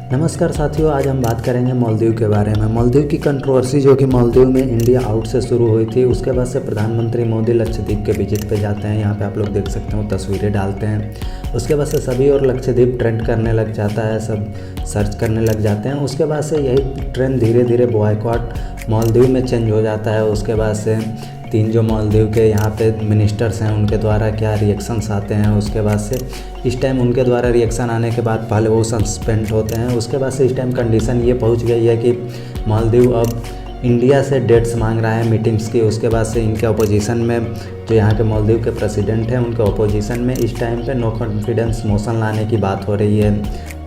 नमस्कार साथियों, आज हम बात करेंगे मालदीव के बारे में। मालदीव की कंट्रोवर्सी जो कि मालदीव में इंडिया आउट से शुरू हुई थी, उसके बाद से प्रधानमंत्री मोदी लक्षद्वीप के विजिट पे जाते हैं। यहाँ पे आप लोग देख सकते हो, तस्वीरें डालते हैं। उसके बाद से सभी और लक्षद्वीप ट्रेंड करने लग जाता है, सब सर्च करने लग जाते हैं। उसके बाद से यही ट्रेंड धीरे धीरे बॉयकॉट मालदीव में चेंज हो जाता है। उसके बाद से तीन जो मालदीव के यहाँ पे मिनिस्टर्स हैं, उनके द्वारा क्या रिएक्शंस आते हैं। उसके बाद से इस टाइम उनके द्वारा रिएक्शन आने के बाद पहले वो सस्पेंड होते हैं। उसके बाद से इस टाइम कंडीशन ये पहुँच गई है कि मालदीव अब इंडिया से डेट्स मांग रहा है मीटिंग्स की। उसके बाद से इनके अपोजिशन में जो यहाँ के मालदीव के प्रेसिडेंट हैं, उनके अपोजिशन में इस टाइम पे नो कॉन्फिडेंस मोशन लाने की बात हो रही है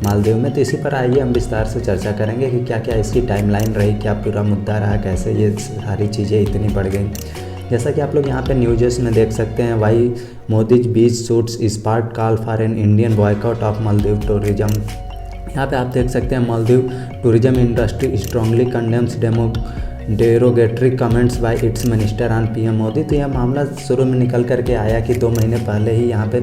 मालदीव में। तो इसी पर आइए हम विस्तार से चर्चा करेंगे कि क्या क्या इसकी टाइमलाइन रही, क्या पूरा मुद्दा रहा, कैसे ये सारी चीज़ें इतनी बढ़ गई। जैसा कि आप लोग यहाँ पे न्यूज़ में देख सकते हैं, why Modi's beach suits spark call for an Indian boycott of Maldives tourism. यहाँ पे आप देख सकते हैं, Maldives tourism industry strongly condemns derogatory comments by its minister on PM Modi. तो यह मामला शुरू में निकल करके आया कि 2 महीने पहले ही यहाँ पे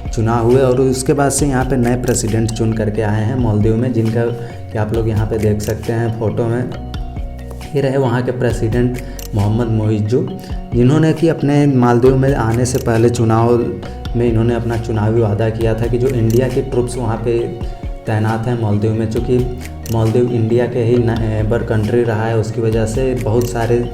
चुनाव हुए और उसके बाद से यहाँ पे नए प्रेसिडेंट चुन करके आए हैं मालदीव में, जिनका कि आप लोग यहाँ पे देख सकते हैं फोटो में। ये रहे वहाँ के प्रेसिडेंट मोहम्मद मोइज़ू, जिन्होंने कि अपने मालदीव में आने से पहले चुनाव में इन्होंने अपना चुनावी वादा किया था कि जो इंडिया की ट्रुप्स वहाँ पे तैनात हैं मालदीव में, चूँकि मालदीव इंडिया के ही नेबर कंट्री रहा है, उसकी वजह से बहुत सारे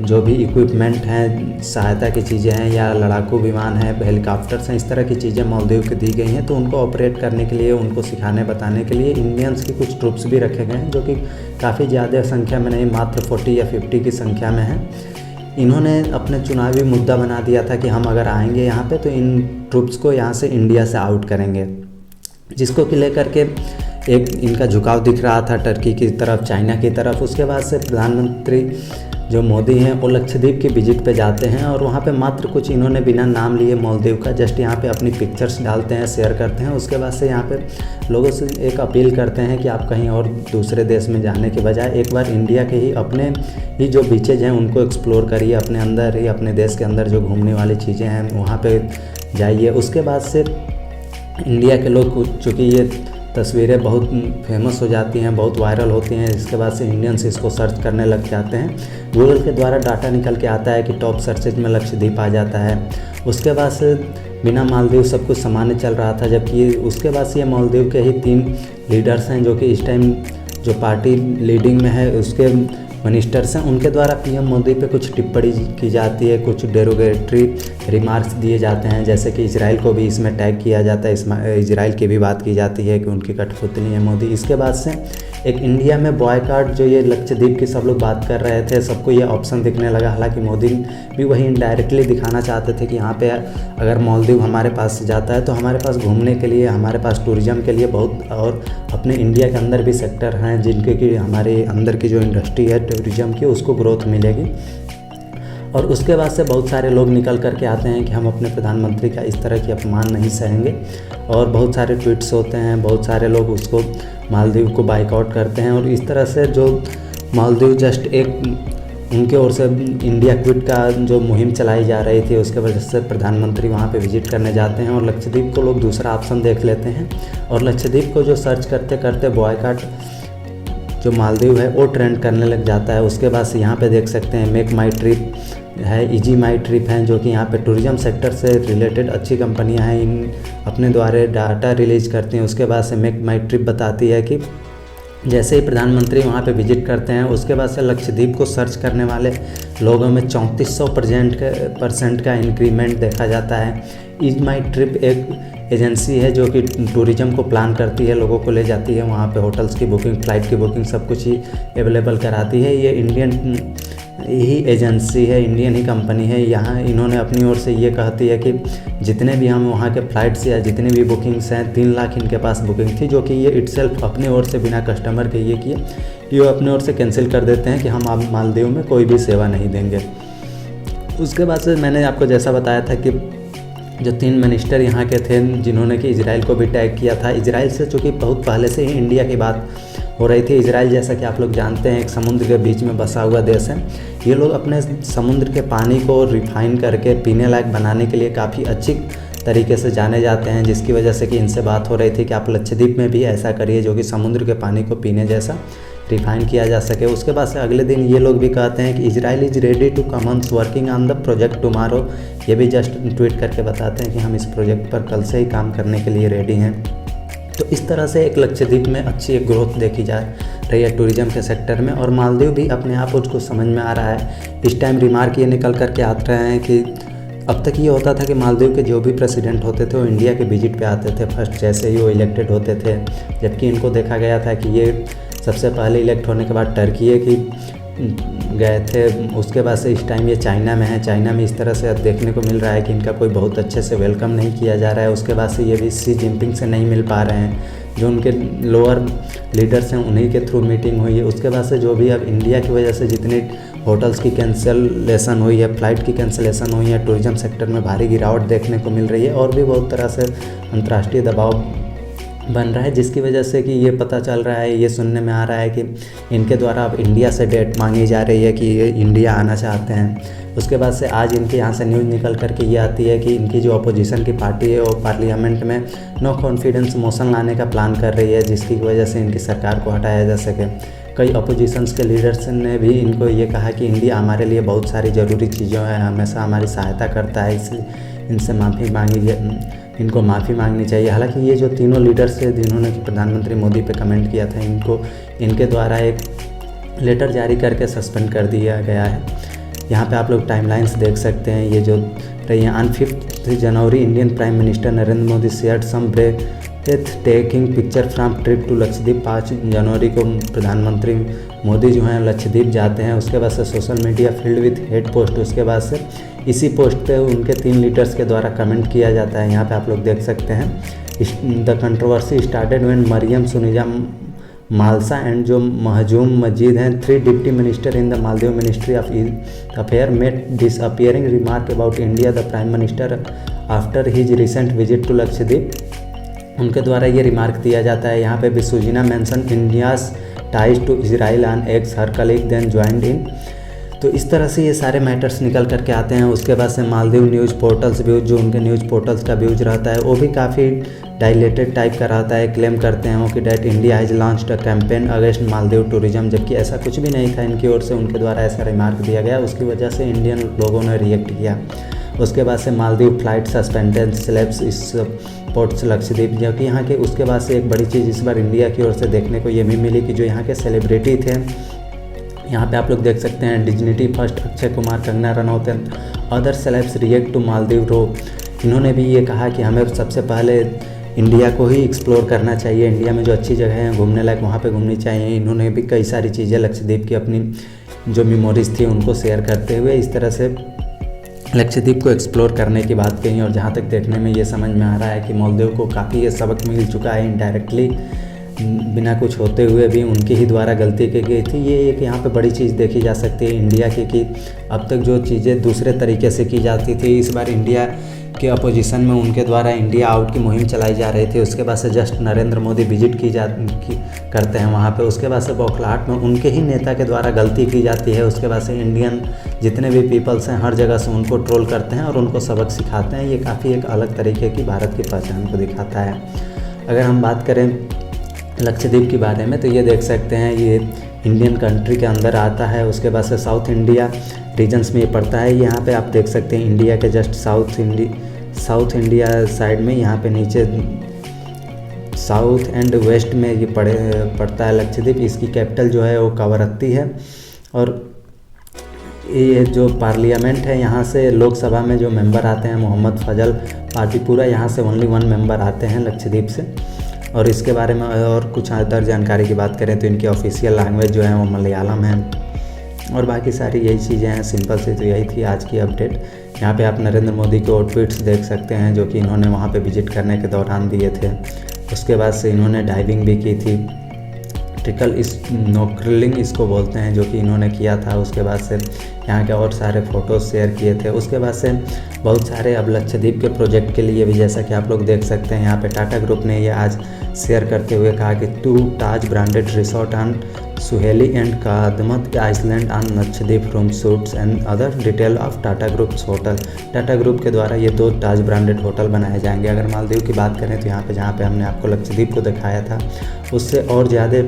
जो भी इक्विपमेंट हैं, सहायता की चीज़ें हैं या लड़ाकू विमान हैं, हेलीकॉप्टर्स हैं, इस तरह की चीज़ें मालदीव को दी गई हैं। तो उनको ऑपरेट करने के लिए, उनको सिखाने बताने के लिए इंडियंस की कुछ ट्रुप्स भी रखे गए हैं, जो कि काफ़ी ज़्यादा संख्या में नहीं, मात्र 40 या 50 की संख्या में है। इन्होंने अपने चुनावी मुद्दा बना दिया था कि हम अगर आएंगे यहाँ पे तो इन ट्रुप्स को यहाँ से इंडिया से आउट करेंगे, जिसको कि लेकर के एक इनका झुकाव दिख रहा था टर्की की तरफ, चाइना की तरफ। उसके बाद से प्रधानमंत्री जो मोदी हैं वो लक्षद्वीप के विजिट पे जाते हैं और वहाँ पे मात्र कुछ इन्होंने बिना नाम लिए मालदीव का जस्ट यहाँ पे अपनी पिक्चर्स डालते हैं, शेयर करते हैं। उसके बाद से यहाँ पे लोगों से एक अपील करते हैं कि आप कहीं और दूसरे देश में जाने के बजाय एक बार इंडिया के ही अपने ही जो बीचेज हैं उनको एक्सप्लोर करिए, अपने अंदर ही, अपने देश के अंदर जो घूमने वाली चीज़ें हैं वहाँ पर जाइए। उसके बाद से इंडिया के लोग, चूँकि ये तस्वीरें बहुत फेमस हो जाती हैं, बहुत वायरल होती हैं, इसके बाद से इंडियंस इसको सर्च करने लग जाते हैं। गूगल के द्वारा डाटा निकल के आता है कि टॉप सर्चेज में लक्षद्वीप आ जाता है। उसके बाद से बिना मालदीव सब कुछ सामान्य चल रहा था, जबकि उसके बाद से ये मालदीव के ही 3 लीडर्स हैं जो कि इस टाइम जो पार्टी लीडिंग में है उसके मिनिस्टर्स हैं, उनके द्वारा पीएम मोदी पे कुछ टिप्पणी की जाती है, कुछ डेरोगेटरी रिमार्क्स दिए जाते हैं, जैसे कि इजराइल को भी इसमें टैग किया जाता है। इसमें इजराइल की भी बात की जाती है कि उनकी कठपुतली है मोदी। इसके बाद से एक इंडिया में बॉयकॉट, जो ये लक्षद्वीप की सब लोग बात कर रहे थे, सबको ये ऑप्शन दिखने लगा। हालांकि मोदी भी वही इनडायरेक्टली दिखाना चाहते थे कि यहाँ पे अगर मालदीव हमारे पास से जाता है तो हमारे पास घूमने के लिए, हमारे पास टूरिज़्म के लिए बहुत, और अपने इंडिया के अंदर भी सेक्टर हैं जिनके कि हमारे अंदर की जो इंडस्ट्री है टूरिज़्म की, उसको ग्रोथ मिलेगी। और उसके बाद से बहुत सारे लोग निकल करके आते हैं कि हम अपने प्रधानमंत्री का इस तरह की अपमान नहीं सहेंगे, और बहुत सारे ट्वीट्स होते हैं, बहुत सारे लोग उसको मालदीव को बाइकआउट करते हैं। और इस तरह से जो मालदीव जस्ट एक उनके ओर से इंडिया क्विट का जो मुहिम चलाई जा रही थी, उसके वजह से प्रधानमंत्री वहाँ पे विजिट करने जाते हैं और लक्षद्वीप को लोग दूसरा ऑप्शन देख लेते हैं। और लक्षद्वीप को जो सर्च करते करते बॉयकॉट जो मालदीव है वो ट्रेंड करने लग जाता है। उसके बाद से यहाँ पे देख सकते हैं मेक माई ट्रिप है, इजी माई ट्रिप हैं, जो कि यहाँ पे टूरिज़्म सेक्टर से रिलेटेड अच्छी कंपनियाँ हैं, इन अपने द्वारा डाटा रिलीज करती हैं। उसके बाद से मेक माई ट्रिप बताती है कि जैसे ही प्रधानमंत्री वहाँ पे विजिट करते हैं, उसके बाद से लक्षद्वीप को सर्च करने वाले लोगों में 3400% का इंक्रीमेंट देखा जाता है। इज माई ट्रिप एक एजेंसी है जो कि टूरिज़्म को प्लान करती है, लोगों को ले जाती है वहाँ पे, होटल्स की बुकिंग, फ़्लाइट की बुकिंग सब कुछ ही अवेलेबल कराती है। ये इंडियन ही एजेंसी है, इंडियन ही कंपनी है। यहाँ इन्होंने अपनी ओर से ये कहती है कि जितने भी हम वहाँ के फ़्लाइट्स या जितने भी बुकिंग्स हैं, 3 लाख इनके पास बुकिंग थी, जो कि ये इटसेल्फ अपनी ओर से बिना कस्टमर के ये किए ये अपनी ओर से कैंसिल कर देते हैं कि हम आप मालदीव में कोई भी सेवा नहीं देंगे। उसके बाद से मैंने आपको जैसा बताया था कि जो 3 मिनिस्टर यहाँ के थे, जिन्होंने कि इजराइल को भी टैग किया था। इजराइल से चूँकि बहुत पहले से ही इंडिया की बात हो रही थी। इजराइल, जैसा कि आप लोग जानते हैं, एक समुद्र के बीच में बसा हुआ देश है। ये लोग अपने समुद्र के पानी को रिफाइन करके पीने लायक बनाने के लिए काफ़ी अच्छी तरीके से जाने जाते हैं, जिसकी वजह से कि इनसे बात हो रही थी कि आप लक्षद्वीप में भी ऐसा करिए जो कि समुद्र के पानी को पीने जैसा रिफाइन किया जा सके। उसके बाद से अगले दिन ये लोग भी कहते हैं कि Israel is ready to commence working on the project tomorrow. ये भी जस्ट ट्वीट करके बताते हैं कि हम इस प्रोजेक्ट पर कल से ही काम करने के लिए रेडी हैं। तो इस तरह से एक लक्षद्वीप में अच्छी एक ग्रोथ देखी जा रही है टूरिज़्म के सेक्टर में, और मालदीव भी अपने आप उसको समझ में आ रहा है। इस टाइम रिमार्क ये निकल करके आते हैं कि अब तक ये होता था कि मालदीव के जो भी प्रेसिडेंट होते थे वो इंडिया के विजिट पे आते थे फर्स्ट, जैसे ही वो इलेक्टेड होते थे, जबकि इनको देखा गया था कि ये सबसे पहले इलेक्ट होने के बाद टर्की की गए थे। उसके बाद से इस टाइम ये चाइना में है। चाइना में इस तरह से अब देखने को मिल रहा है कि इनका कोई बहुत अच्छे से वेलकम नहीं किया जा रहा है। उसके बाद से ये भी शी जिनपिंग से नहीं मिल पा रहे हैं, जो उनके लोअर लीडर्स हैं उन्हीं के थ्रू मीटिंग हुई है। उसके बाद से जो भी अब इंडिया की वजह से जितनी होटल्स की कैंसलेशन हुई है, फ़्लाइट की कैंसलेशन हुई है, टूरिज़्म सेक्टर में भारी गिरावट देखने को मिल रही है, और भी बहुत तरह से अंतर्राष्ट्रीय दबाव बन रहा है, जिसकी वजह से कि ये पता चल रहा है, ये सुनने में आ रहा है कि इनके द्वारा अब इंडिया से डेट मांगी जा रही है कि ये इंडिया आना चाहते हैं। उसके बाद से आज इनके यहाँ से न्यूज़ निकल करके ये आती है कि इनकी जो अपोजिशन की पार्टी है वो पार्लियामेंट में नो कॉन्फिडेंस मोशन लाने का प्लान कर रही है, जिसकी वजह से इनकी सरकार को हटाया जा सके। कई अपोजिशंस के लीडर्स ने भी इनको ये कहा कि इंडिया हमारे लिए बहुत सारी ज़रूरी चीज़ें हैं, हमेशा हमारी सहायता करता है, इसलिए इनसे इनको माफ़ी मांगनी चाहिए। हालांकि ये जो तीनों लीडर्स थे जिन्होंने कि प्रधानमंत्री मोदी पे कमेंट किया था, इनके द्वारा एक लेटर जारी करके सस्पेंड कर दिया गया है। यहाँ पे आप लोग टाइमलाइंस देख सकते हैं, ये जो रही है। On 5 January Indian prime minister Narendra Modi shared some breath taking picture from trip to Lakshadweep. 5 जनवरी को प्रधानमंत्री मोदी जो हैं लक्षद्वीप जाते हैं। उसके बाद से social media field with head post. उसके बाद से इसी पोस्ट पे उनके 3 लीडर्स के द्वारा कमेंट किया जाता है। यहाँ पे आप लोग देख सकते हैं, the controversy started when Mariyam Shiuna Malsha and जो महजूम मजीद हैं 3 deputy minister in the Maldives ministry of affair made disappearing remark about India the prime minister after his recent visit to Lakshadweep. उनके द्वारा ये रिमार्क दिया जाता है। यहाँ पे बिसुजिना mention India's ties to Israel on X her colleague then joined in. तो इस तरह से ये सारे मैटर्स निकल करके आते हैं। उसके बाद से मालदीव न्यूज़ पोर्टल्स व्यूज, जो उनके न्यूज़ पोर्टल्स का व्यूज रहता है वो भी काफ़ी डायलेटेड टाइप का रहता है। क्लेम करते हैं वो कि that India has launched a campaign against Maldives tourism, जबकि ऐसा कुछ भी नहीं था इनकी ओर से। उनके द्वारा ऐसा रिमार्क दिया गया, उसकी वजह से इंडियन लोगों ने रिएक्ट किया। उसके बाद से मालदीव फ्लाइट सस्पेंडेड स्लेब्स इस पोर्ट्स लक्षद्वीप, जबकि यहाँ के उसके बाद से एक बड़ी चीज़ इस बार इंडिया की ओर से देखने को ये भी मिली कि जो यहाँ के सेलिब्रिटी थे, यहाँ पे आप लोग देख सकते हैं डिज्निटी first Akshay Kumar, Kangana Ranaut, other celebs react to Maldives row. इन्होंने भी ये कहा कि हमें सबसे पहले इंडिया को ही एक्सप्लोर करना चाहिए, इंडिया में जो अच्छी जगह हैं घूमने लायक वहाँ पे घूमनी चाहिए। इन्होंने भी कई सारी चीज़ें लक्षद्वीप की अपनी जो मेमोरीज़ थी उनको शेयर करते हुए इस तरह से लक्षद्वीप को एक्सप्लोर करने की बात कही। और जहाँ तक देखने में ये समझ में आ रहा है कि मालदीव को काफ़ी ये सबक मिल चुका है इनडायरेक्टली, बिना कुछ होते हुए भी उनके ही द्वारा गलती की गई थी। ये एक यहाँ पे बड़ी चीज़ देखी जा सकती है इंडिया की कि अब तक जो चीज़ें दूसरे तरीके से की जाती थी, इस बार इंडिया के अपोजिशन में उनके द्वारा इंडिया आउट की मुहिम चलाई जा रही थी। उसके बाद से जस्ट नरेंद्र मोदी विजिट करते हैं वहाँ पे। उसके बाद से बौखलाहट में उनके ही नेता के द्वारा गलती की जाती है। उसके बाद से इंडियन जितने भी पीपल्स हैं हर जगह से उनको ट्रोल करते हैं और उनको सबक सिखाते हैं। ये काफ़ी एक अलग तरीके की भारत की पहचान को दिखाता है। अगर हम बात करें लक्षद्वीप के बारे में तो ये देख सकते हैं ये इंडियन कंट्री के अंदर आता है। उसके बाद से साउथ इंडिया रीजन्स में ये पड़ता है। यहाँ पे आप देख सकते हैं इंडिया के जस्ट साउथ इंडिया साइड में, यहाँ पे नीचे साउथ एंड वेस्ट में ये पड़ता है लक्षद्वीप। इसकी कैपिटल जो है वो कवरत्ती है। और ये जो पार्लियामेंट है यहाँ से लोकसभा में जो मेंबर आते हैं मोहम्मद फजल पार्टी पूरा यहाँ से ओनली 1 मेंबर आते हैं लक्षद्वीप से। और इसके बारे में और कुछ अदर जानकारी की बात करें तो इनकी ऑफिशियल लैंग्वेज जो है वो मलयालम है। और बाकी सारी यही चीज़ें हैं सिंपल सी। तो यही थी आज की अपडेट। यहाँ पे आप नरेंद्र मोदी के ट्वीट्स देख सकते हैं जो कि इन्होंने वहाँ पे विजिट करने के दौरान दिए थे। उसके बाद से इन्होंने डाइविंग भी की थी, ट्रिकल स्नॉर्कलिंग इसको बोलते हैं, जो कि इन्होंने किया था। उसके बाद से यहाँ के और सारे फ़ोटोज़ शेयर किए थे। उसके बाद से बहुत सारे अब लक्षद्वीप के प्रोजेक्ट के लिए भी, जैसा कि आप लोग देख सकते हैं यहाँ पे टाटा ग्रुप ने ये आज शेयर करते हुए कहा कि 2 Taj branded resort on Suheli and Kadmat island on Lakshadweep room suits and other detail of Tata groups hotel. Tata group के द्वारा ये 2 ताज ब्रांडेड होटल बनाए जाएंगे। अगर मालदीव की बात करें तो यहाँ पे जहाँ पे हमने आपको लक्षद्वीप को दिखाया था, उससे और ज़्यादा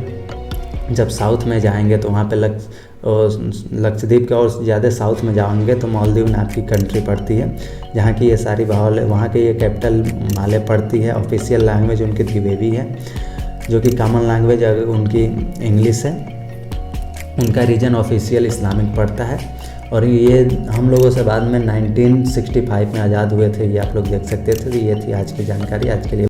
जब साउथ में जाएंगे तो वहाँ पे लक्षद्वीप के और ज़्यादा साउथ में जाएंगे तो मालदीव नाम की कंट्री पड़ती है, जहाँ की ये सारी वहाँ के ये कैपिटल माले पड़ती है। ऑफिशियल लैंग्वेज उनकी द्विवेदी है, जो कि कॉमन लैंग्वेज उनकी इंग्लिश है। उनका रीजन ऑफिशियल इस्लामिक पड़ता है और ये हम लोगों से बाद में 1965 में आज़ाद हुए थे, ये आप लोग देख सकते थे। तो ये थी आज की जानकारी। आज के लिए